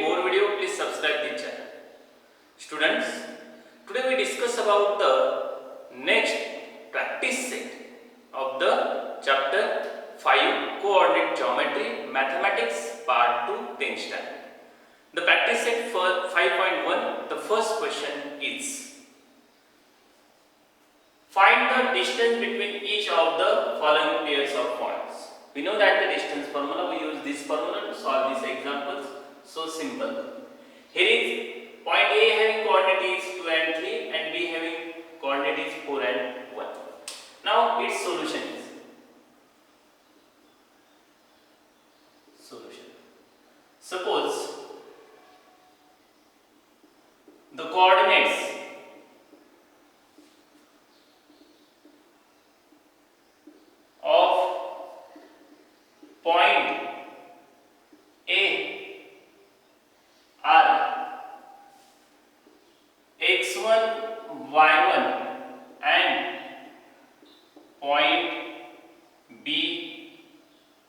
more video, please subscribe the channel. Students, today we discuss about the next practice set of the chapter 5 coordinate geometry mathematics part 2 10th standard. The practice set for 5.1, the first question is find the distance between each of the following pairs of points. We know that the distance formula, we use this formula to solve these examples. So simple. Here is point A having coordinate is 2 and 3 and B having coordinate is 4 and 1. Now its solution is suppose the coordinates of point A are x1, y1 and point B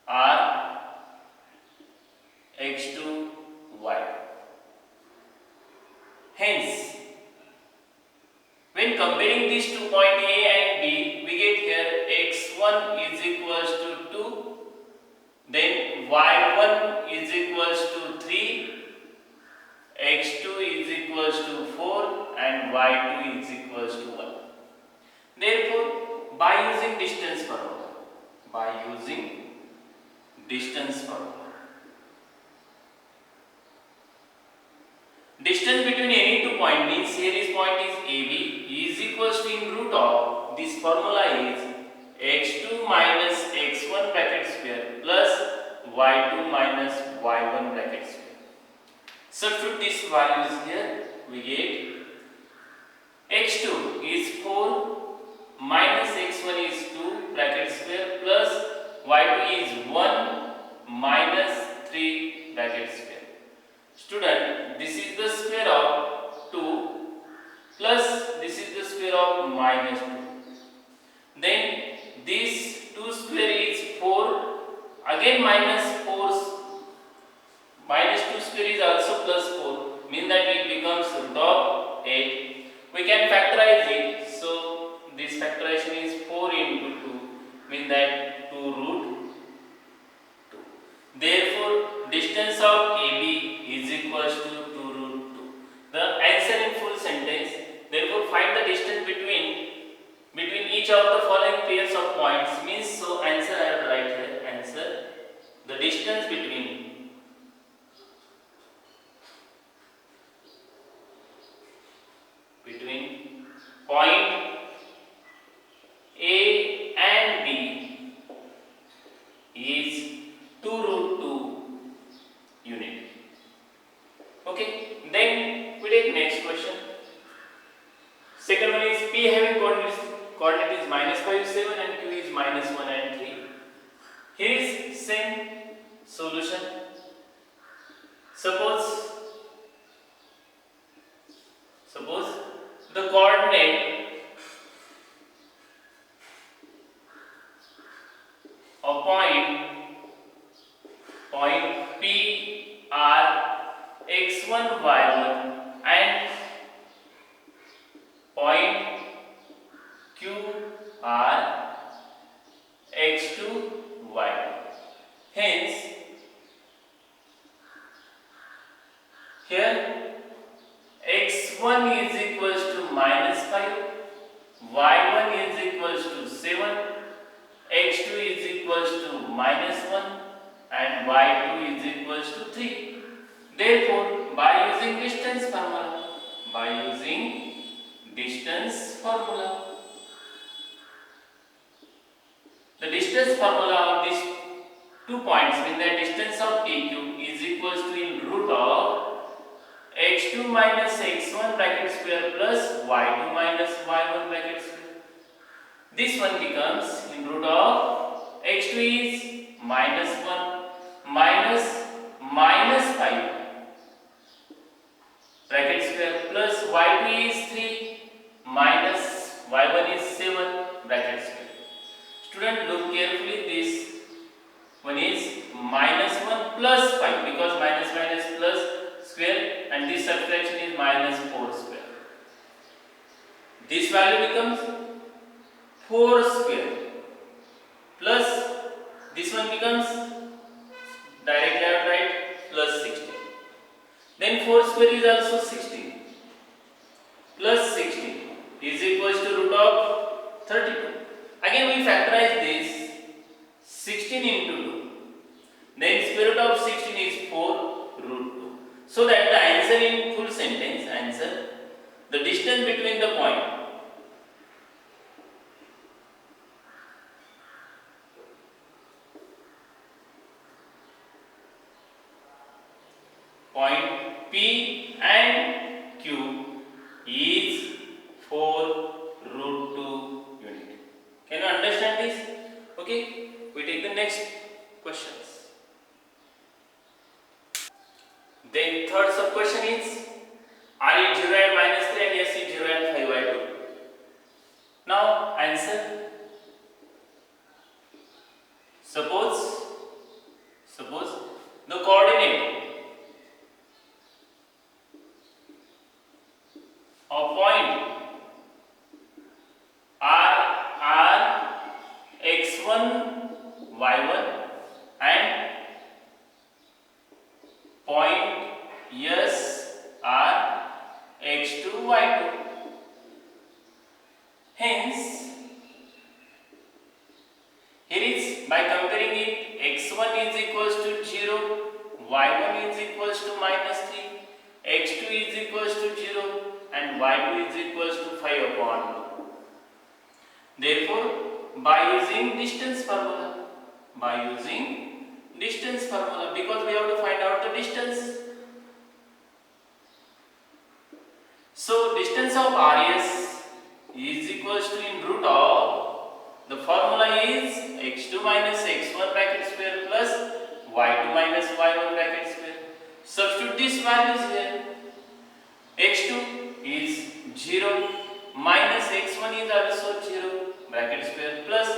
are x2, y. Hence, when comparing these two point A and B, we get here x1 is equals to 2, then y1 is equals to 3, x2 is equals to 4 and y2 is equals to 1. Therefore, by using distance formula, distance between any two points means here is point is AB is equals to in root of this formula is x2 minus x1 bracket square plus y2 minus y1 bracket square. Substitute these values here, we get x2 is 4 minus x1 is 2 bracket square plus y2 is 1 minus 3 bracket square. Student, this is the square of 2 plus this is the square of minus 2. Then this 2 square is 4, again minus 2 square is also plus 4, means that it becomes root of 8. We can factorize it, so this factorization is 4 into 2, means that 2 root 2. Therefore, distance of AB is equals to 2 root 2. The answer in full sentence. Therefore, find the distance between each of the following pairs of points means, so answer I have write here. Answer, the distance between point A and B is 2 root 2 unit. Okay, then we take next question. Second one is P having coordinate is minus 5, 7 and Q is minus 1 and 3. Here is same solution. Suppose the coordinate of point P are x1, y1 and point Q are x2, y2. Hence, here x1 is equals to minus 5, y1 is equals to 7, x2 is equals to minus 1 and y2 is equals to 3. Therefore, by using distance formula, the distance formula of these 2 points means the distance of PQ is equals to in root of x2 minus x1 bracket square plus y2 minus y1 bracket square. This one becomes in root of x2 is minus 1 minus 5 bracket square plus y2 is 3 minus y1 is 7 bracket square. Student, look carefully, this one is minus 1 plus 5 because minus minus plus and this subtraction is minus 4 square. This value becomes 4 square plus this one becomes directly I will write plus 16. Then 4 square is also 16 plus 16 is equals to root of 32. Again we factorize this 16 into 2. Then square root of 16 is 4 root 2. So that the answer in full sentence, answer, the distance between the point P and Q is 4 root 2 unit. Can you understand this? Okay, we take the next questions. Then third sub question is, R is 0 and minus 3 and S is 0 and 5 by 2. Now answer. Suppose the coordinate of point are x1 y1 and point S are x2 y2. Hence here is, by comparing it, x1 is equals to 0, y1 is equals to minus 3, x2 is equals to 0 and y2 is equals to 5 upon 2. Therefore, by using distance formula, because we have to find out the distance. So distance of RS is equals to in root of, the formula is x2 minus x1 bracket square plus y2 minus y1 bracket square. Substitute these values here. x2 is 0, minus x1 is also 0 bracket square plus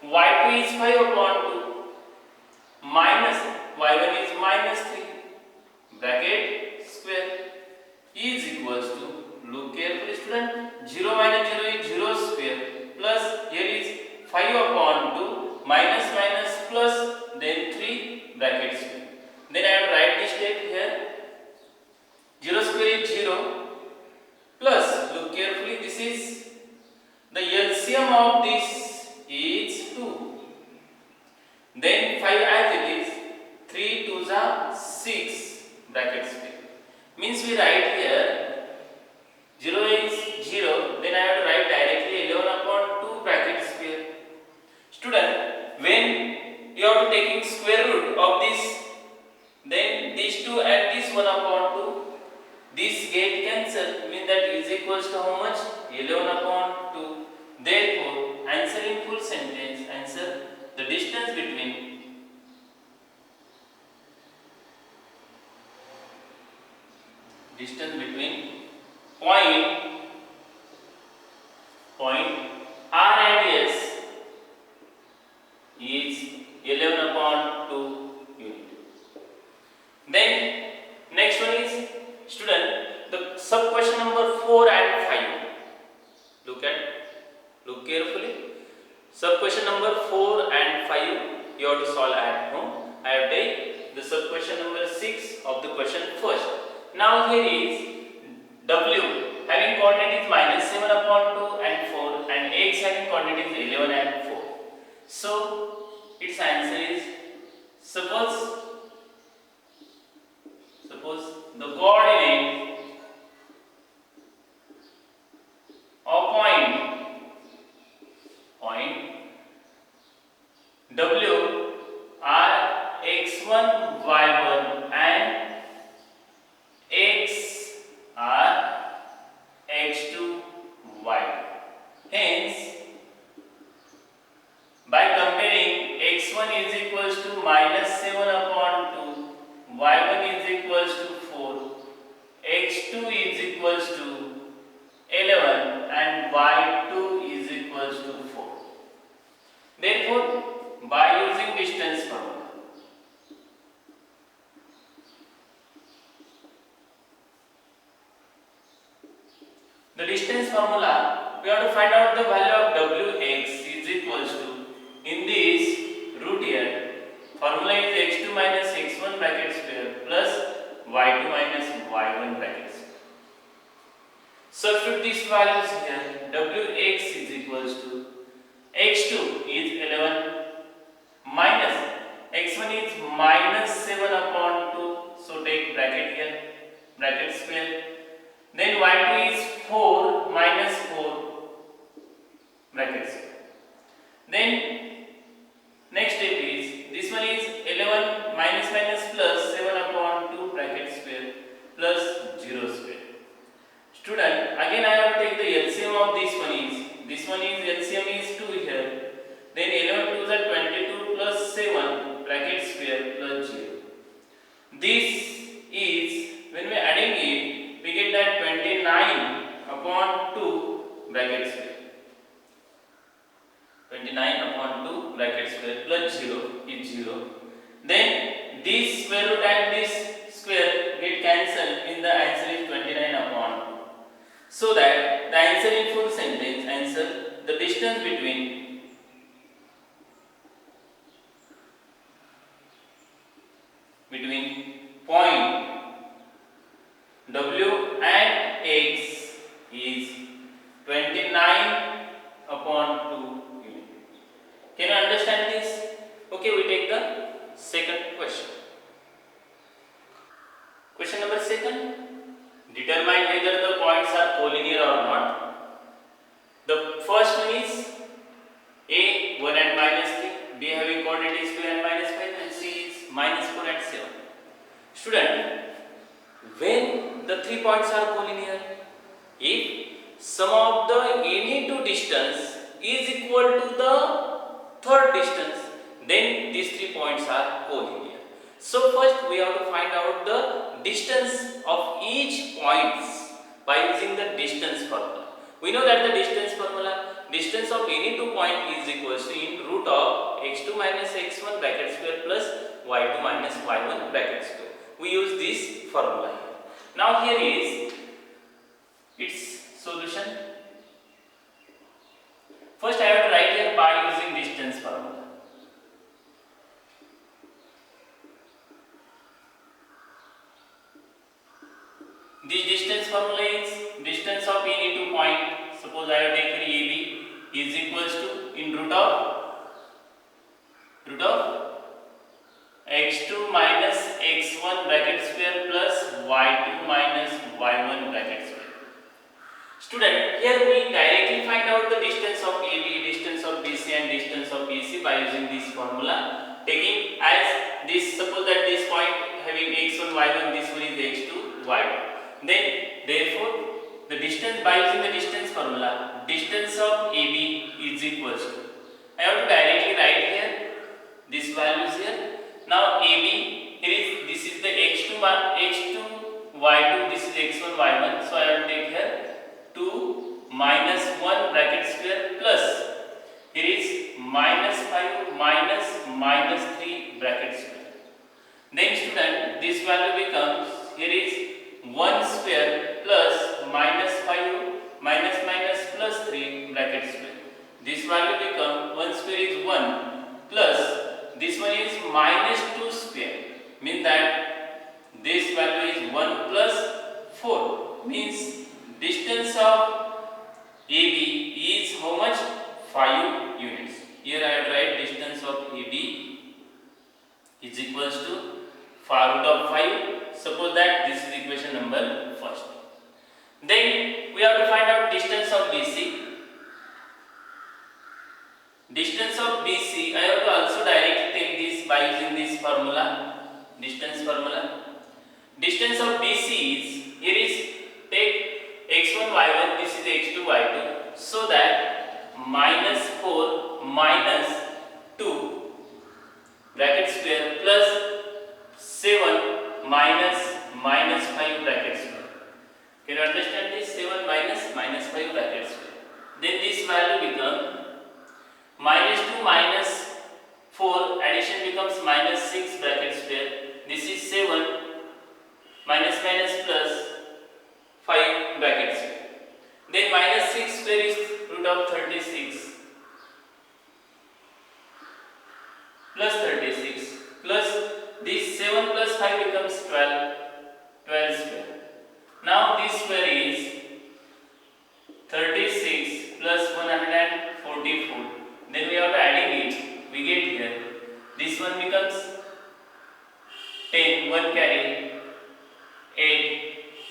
y2 is 5 upon 2 minus y1 is minus 3 bracket square is equals to, look carefully student, 0 minus 0 is 0 square plus here is 5 upon 2 minus minus plus then 3 bracket square. Then I will write this step here. 0 square is 0 plus, look carefully, this is the LCM of this is 2. Then 5 as it is, 3 2s are 6 bracket square. Means we write here 0 is 0, then I have to write directly 11 upon 2 bracket square. Student, when you are taking square root of this, then these 2 and this 1 upon 2, this get cancelled, means that is equals to how much? 11 upon 2. Therefore, answer in full sentence, answer, the distance between point R and S is 11 upon 2 unit. Then next one is, student, the sub question number 4 and 5. Look carefully. Sub question number 4 and 5 you have to solve at home. I have taken the sub question number 6 of the question first. Now here is W having coordinate is minus 7 upon 2 and 4 and X having coordinate is 11 and 4. So its answer is, suppose the coordinate of point W are x1 y1 and x are x2 y2. Hence, by comparing, x1 is equals to minus 7 upon 2, y1 is equals to 4, the distance formula, we have to find out the value of Wx is equals to, in this root here, formula is x2 minus x1 bracket square plus y2 minus y1 bracket square. Substitute these values here. Wx is equals to x2 is 11 minus x1 is minus 7 upon 2. So take bracket here, bracket square. Then y2 is 4 minus 4 bracket square. Then next step is, this one is 11 minus minus plus 7 upon 2 bracket square plus 0 square. Student, again I have to take the LCM of this one is LCM is 2 here. Then 11 2s are 22 plus 7 bracket square plus 0. This is, when we are adding it, we get that 29 upon 2 bracket square. 29 upon 2 bracket square plus 0 is 0. Then this square root and this square get cancelled, in the answer is 29 upon 2. So that the answer in full sentence, answer, the distance between point W and X is 29 upon 2 unit. Can you understand this? Okay, we take the second question. Question number 2. Determine whether the points are collinear or not. The first one is A 1 and minus 3, B having coordinates 2 and minus 5, and C is minus 4 and 7. Student, when the 3 points are collinear, if sum of the any two distance is equal to the third distance, then these 3 points are collinear. So first we have to find out the distance of each points by using the distance formula. We know that the distance formula, distance of any two point is equals to in root of x2 minus x1 bracket square plus y2 minus y1 bracket square. We use this formula here. Now here is its solution. First I have to write here by using distance formula. This distance formula is distance of any two point. Suppose I have taken AB is equals to in root of x2 minus x1 bracket square plus y2 minus y1 bracket square. Student, here we directly find out the distance of AB, distance of BC and distance of BC by using this formula. Taking as this, suppose that this point having x1 y1, this one is x2 y2. Then therefore the distance, by using the distance formula, distance of AB is equals to, I have to directly write here these values here. Now AB, here is, this is the x2 y2, this is x1 y1, so I have to take here 2 minus 1 bracket square plus, here is minus 5 minus 3 bracket square. Then student, this value becomes, here is 1 square plus minus 5 minus plus 3 bracket square. This value becomes 1 square is 1 plus this one is minus 2 square, means that this value is 1 plus 4, means distance of AB is how much? 5 units. Here I will write distance of AB is equals to 5 root of 5. Suppose that this is equation number first. Then we have to find out distance of BC. Distance of BC, I have to also directly take this by using this formula, distance formula. Distance of BC is, here is, take x1 y1, this is x2 y2, so that minus 4 minus 2 bracket square plus 7 minus 5 bracket square. Can you understand this? 7 minus 5 bracket square. Then this value becomes minus 2 minus 4, addition becomes minus 6 bracket square. This is 7 minus plus 5 bracket square.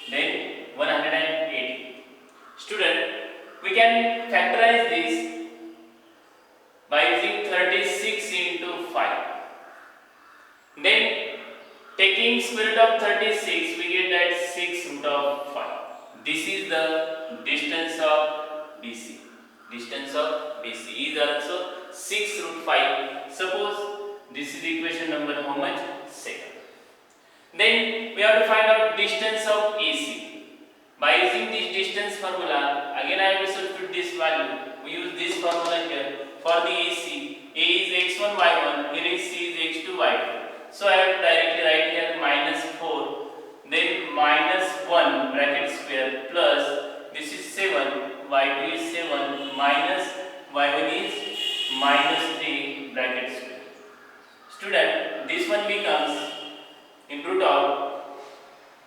then 180. Student, we can factorize this by using 36 into 5. Then taking square root of 36, we get that 6 root of 5. This is the distance of BC. Distance of BC is also 6 root 5. Suppose this is equation number how much? Second. Then we have to find out distance of AC. By using this distance formula, again I will substitute this value. We use this formula here. For the AC, A is x1, y1, here is C is x2, y2. So I have to directly write here minus 4, then minus 1 bracket square plus this is 7, y2 is 7, minus y1 is minus 3 bracket square. Student, this one becomes in root of,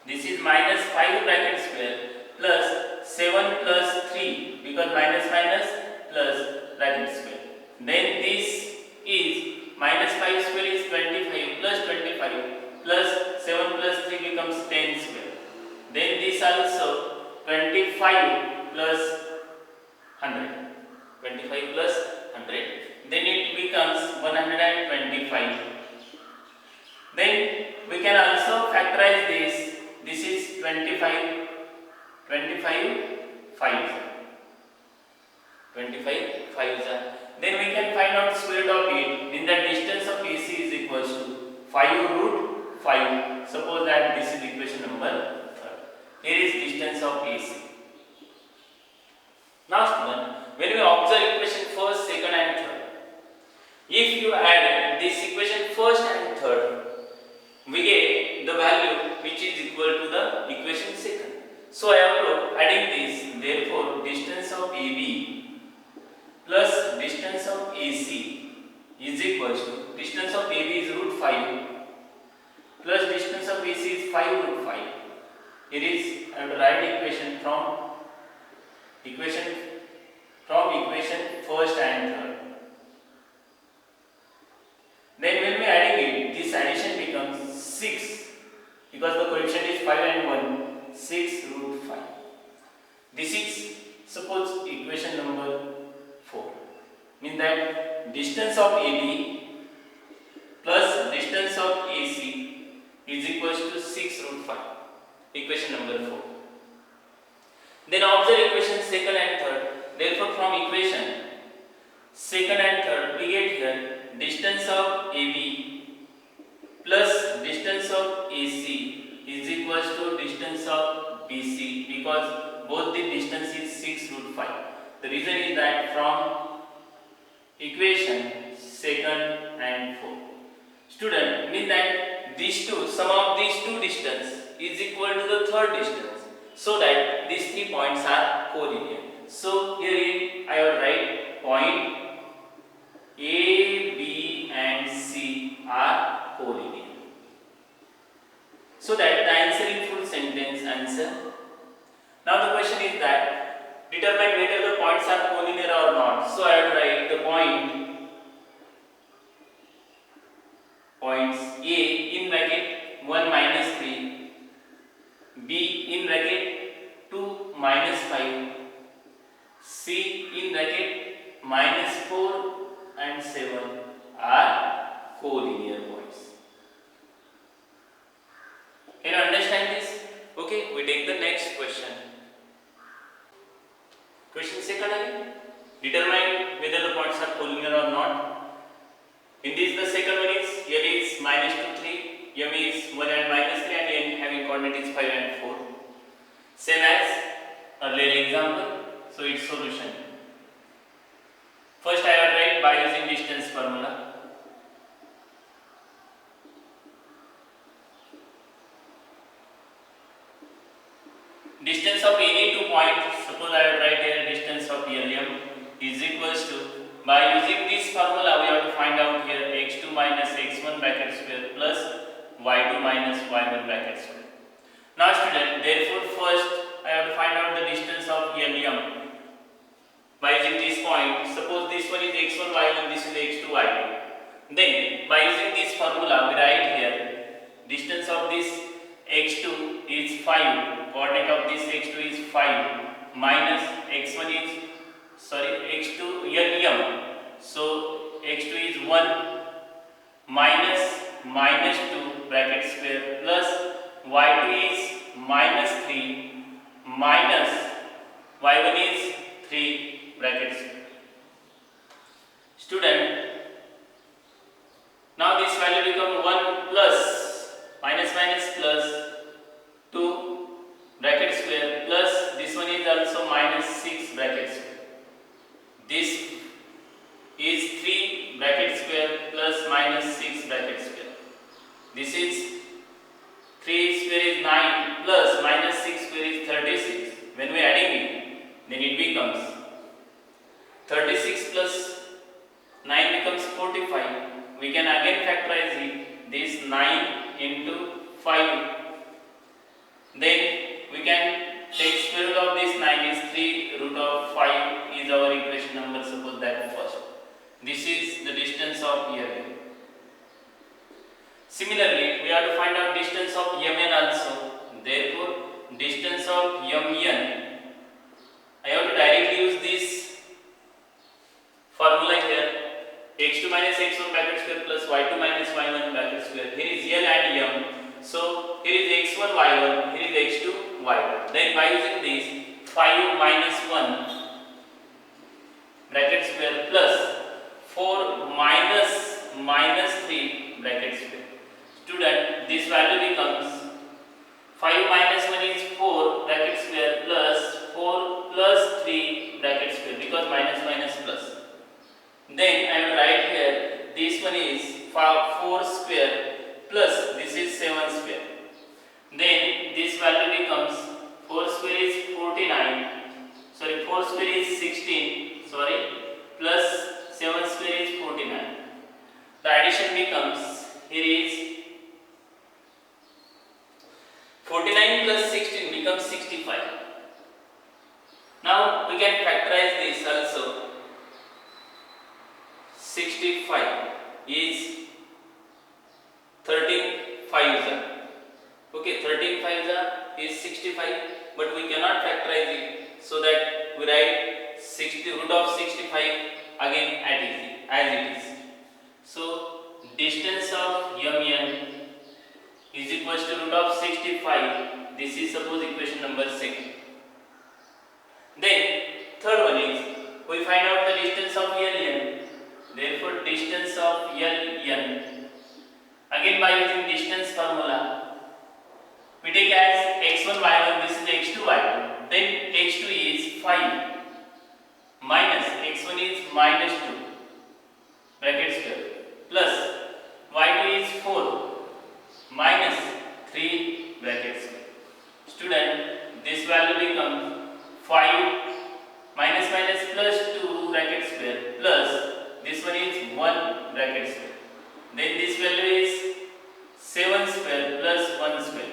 this is minus 5 bracket square plus 7 plus 3, because minus minus plus bracket square. Then this is minus 5 square is 25 plus 25 plus 7 plus 3 becomes 10 square. Then this also 25 plus 100. 25 plus 100. Then it becomes 125. Then we can also factorize this. This is 25 5. 25 5. Then we can find out square root of it. Means the distance of AC is equals to 5 root 5. Suppose that this is equation number 3. Here is distance of AC. Now student, when we observe equation first, second and third, if you add this equation first and third, we get the value which is equal to the equation second. So I am adding this. Therefore, distance of AB plus distance of AC is equals to, distance of AB is root 5 plus distance of AC is 5 root 5. It is, I have to write equation from equation first and third. Then when we adding it, this addition becomes 6, because the coefficient is 5 and 1, 6 root 5. This is, suppose, equation number 4. Means that distance of AB plus distance of AC is equals to 6 root 5. Equation number 4. Then observe equation second and third. Therefore, from equation second and third, we get here distance of AB plus distance of AC is equals to distance of BC, because both the distance is 6 root 5. The reason is that from equation second and fourth, student, means that these two, sum of these two distance is equal to the third distance, so that these 3 points are collinear. So here I will write point A, B and C are collinear. So that the answer in full sentence answer. Now the question is that determine whether the points are collinear or not. So I will write the points A in bracket 1 minus 3, B in bracket 2 minus 5, C in bracket minus 4 and 7 are collinear points. Can you understand this? Okay, we take the next question. Question second again. Determine whether the points are collinear or not. In this, the second one is, here is minus 2, 3, m is 1 and minus 3, and n having coordinates 5 and 4. Same as earlier example. So its solution. First I will write by using distance formula. Distance of any two points, suppose I will write here distance of LM is equals to, by using this formula we have to find out here x2 minus x1 bracket square plus y2 minus y1 bracket square. Now student, therefore first I have to find out the distance of LM. By using this point, suppose this one is x1 y1, this is x2 y2. Then by using this formula we write here distance of this x2 is 5 coordinate of this x2 is 5 minus x1 is x2 m. So x2 is 1 minus 2 bracket square plus y2 is minus 3 minus y1 is 3 bracket square. Student, now this value become 1 plus minus plus 2 bracket square plus this one is also minus 6 bracket square. This is 3 bracket square plus minus 6 bracket square. This is 3 square is 9 plus minus 6 square is 36. When we are adding it, then it becomes 36 plus 9 becomes 45. We can again factorize it. This 9 into 5. Then we can take square root of this 9 is 3 root of 5 is our equation number. Suppose that first. This is the distance of EM. Similarly, we have to find out distance of MN also. Therefore, distance of MN, I have to directly use this formula here. X2 minus x1 bracket square plus y2 minus y1 bracket square. Here is L and M. So, here is x1 y1, here is x2 y1. Then by using this 5 minus 1 bracket square plus 4 minus 3 bracket square. Student, this value becomes 5 minus 1 is 4 bracket square plus 4 plus 3 bracket square because minus plus. Then I will write here this one is 4 square plus this is 7 square. Then this value becomes 4 square is 4 square is 16 plus 7 square is 49. The addition becomes here is 49 plus 16 becomes 65. Now we can factorize this also. 65 is 13 5s are. Okay, 13 5s are is 65, but we cannot factorize it, so that we write 60 root of 65 again as it is. So distance of MN is equals to root of 65. This is suppose equation number 6. Then third one is we find out the distance of LN. Therefore distance of LN, again by using distance formula, we take as x1 y1, this is x2 y1. Then x2 is 5 minus x1 is minus 2 bracket square plus y2 is 4 minus 3 bracket square. Student, this value becomes 5 minus plus 2 bracket square plus this one is 1 bracket square. Then this value is 7 square plus 1 square.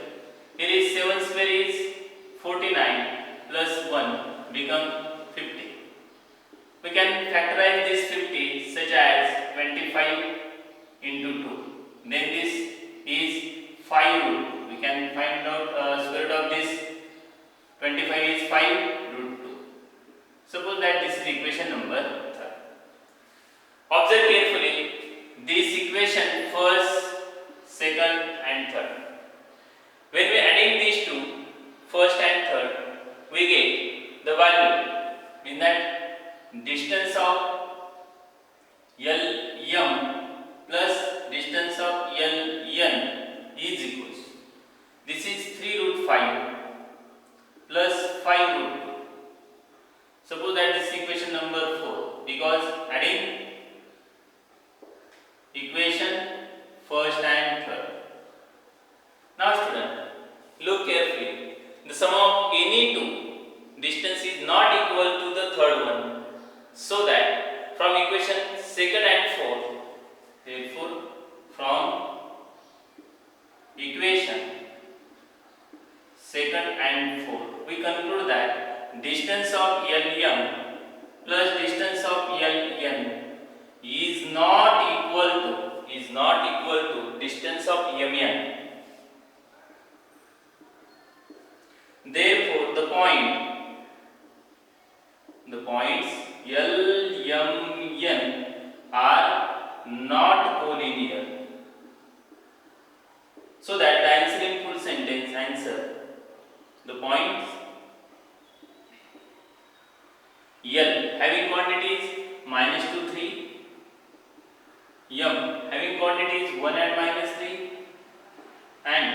Here is 7 square is 49 plus 1 become 50. We can factorize this 50 such as 25 into 2. Then this is 5 root. We can find out square root of this 25 is 5 root 2. Suppose that this is equation number 3. Observe carefully this equation first, second and third. When we are adding these two, first and third, we get the value in that distance of LM plus distance of LN is equals. This is 3 root 5 plus 5 root 2. Suppose that this is equation number 4 because adding equation first and third. Now student, look carefully. The sum of any two distance is not equal to the third one, so that from equation second and fourth, therefore from equation second and fourth, we conclude that distance of LM plus distance of LN is not equal to distance of MN. the points L, M, N are not collinear. So that the answer in full sentence, answer, the points L having quantities -2, 3, M having quantities 1 and -3, and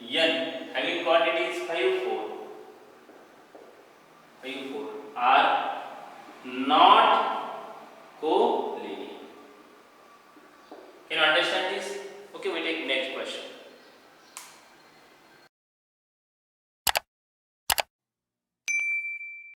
N having quantities 5, 4 are not